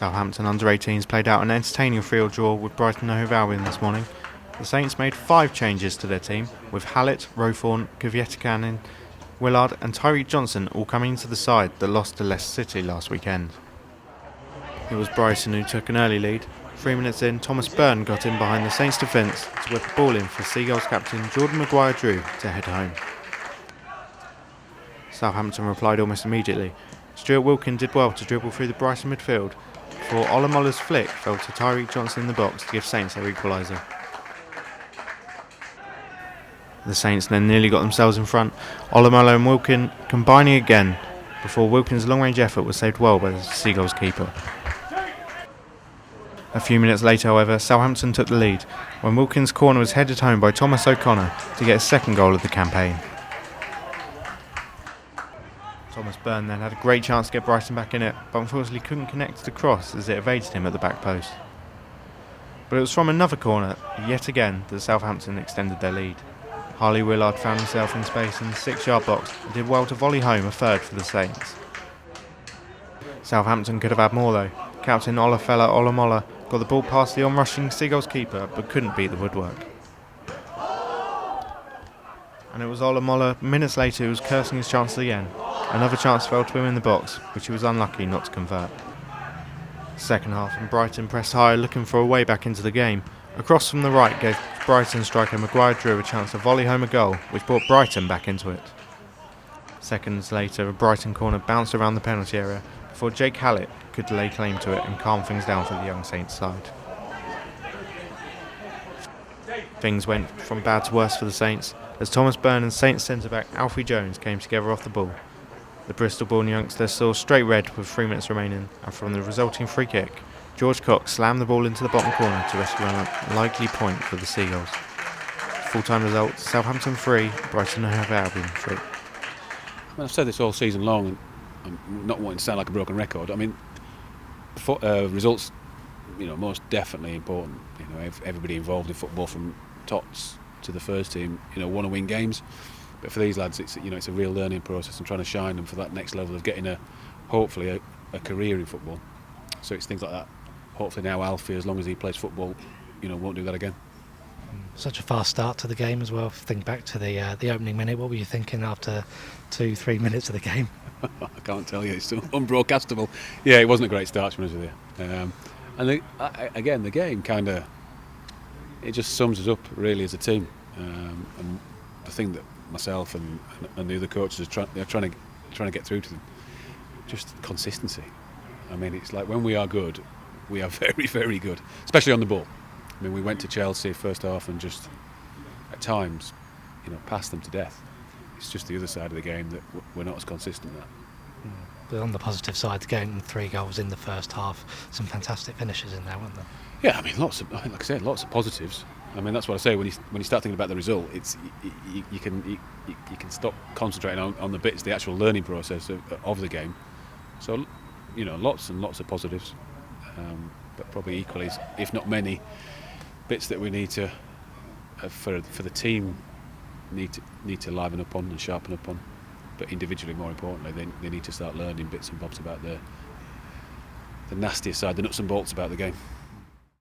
Southampton Under-18s played out an entertaining 3-3 draw with Brighton Hove Albion this morning. The Saints made 5 changes to their team, with Hallett, Rothorn, Kvyatkanin, Willard and Tyreek Johnson all coming into the side that lost to Leicester City last weekend. It was Brighton who took an early lead. 3 minutes in, Thomas Byrne got in behind the Saints defence to whip a ball in for Seagulls captain Jordan Maguire-Drew to head home. Southampton replied almost immediately. Stuart Wilkin did well to dribble through the Brighton midfield before Olamola's flick fell to Tyreek Johnson in the box to give Saints their equaliser. The Saints then nearly got themselves in front, Olamola and Wilkin combining again before Wilkin's long-range effort was saved well by the Seagulls keeper. A few minutes later, however, Southampton took the lead when Wilkin's corner was headed home by Thomas O'Connor to get his second goal of the campaign. Thomas Byrne then had a great chance to get Brighton back in it, but unfortunately couldn't connect to the cross as it evaded him at the back post. But it was from another corner, yet again, that Southampton extended their lead. Harley Willard found himself in space in the 6-yard box and did well to volley home a third for the Saints. Southampton could have had more though. Captain Olafella Olamola got the ball past the on-rushing Seagulls keeper but couldn't beat the woodwork. And it was Olamola minutes later who was cursing his chances again. Another chance fell to him in the box, which he was unlucky not to convert. Second half and Brighton pressed higher looking for a way back into the game. A cross from the right gave Brighton striker Maguire-Drew a chance to volley home a goal, which brought Brighton back into it. Seconds later, a Brighton corner bounced around the penalty area before Jake Hallett could lay claim to it and calm things down for the young Saints side. Things went from bad to worse for the Saints as Thomas Byrne and Saints centre-back Alfie Jones came together off the ball. The Bristol-born youngster saw straight red with 3 minutes remaining, and from the resulting free kick, George Cox slammed the ball into the bottom corner to rescue an unlikely point for the Seagulls. Full-time result, Southampton 3, Brighton Hove Albion 3. I've said this all season long, and I'm not wanting to sound like a broken record. I mean, results, most definitely important. Everybody involved in football, from tots to the first team, want to win games. But for these lads, it's a real learning process and trying to shine them for that next level of getting hopefully a career in football. So it's things like that. Hopefully now Alfie, as long as he plays football, won't do that again. Such a fast start to the game as well. Think back to the opening minute. What were you thinking after 2-3 minutes of the game? I can't tell you. It's still unbroadcastable. Yeah, it wasn't a great start, to be honest with you. And the game kind of, it just sums us up really as a team. And the thing that myself and the other coaches are trying to get through to them, just consistency. I mean, it's like when we are good, we are very, very good, especially on the ball. I mean, we went to Chelsea first half and just, at times, passed them to death. It's just the other side of the game that we're not as consistent at. But on the positive side, getting 3 goals in the first half, some fantastic finishes in there, weren't there? Yeah, I mean, lots of positives. I mean, that's what I say when you start thinking about the result. It's you can stop concentrating on the bits, the actual learning process of the game. So, lots and lots of positives, but probably equally, if not many, bits that we need to for the team need to liven up on and sharpen up on. But individually, more importantly, they need to start learning bits and bobs about the nastier side, the nuts and bolts about the game.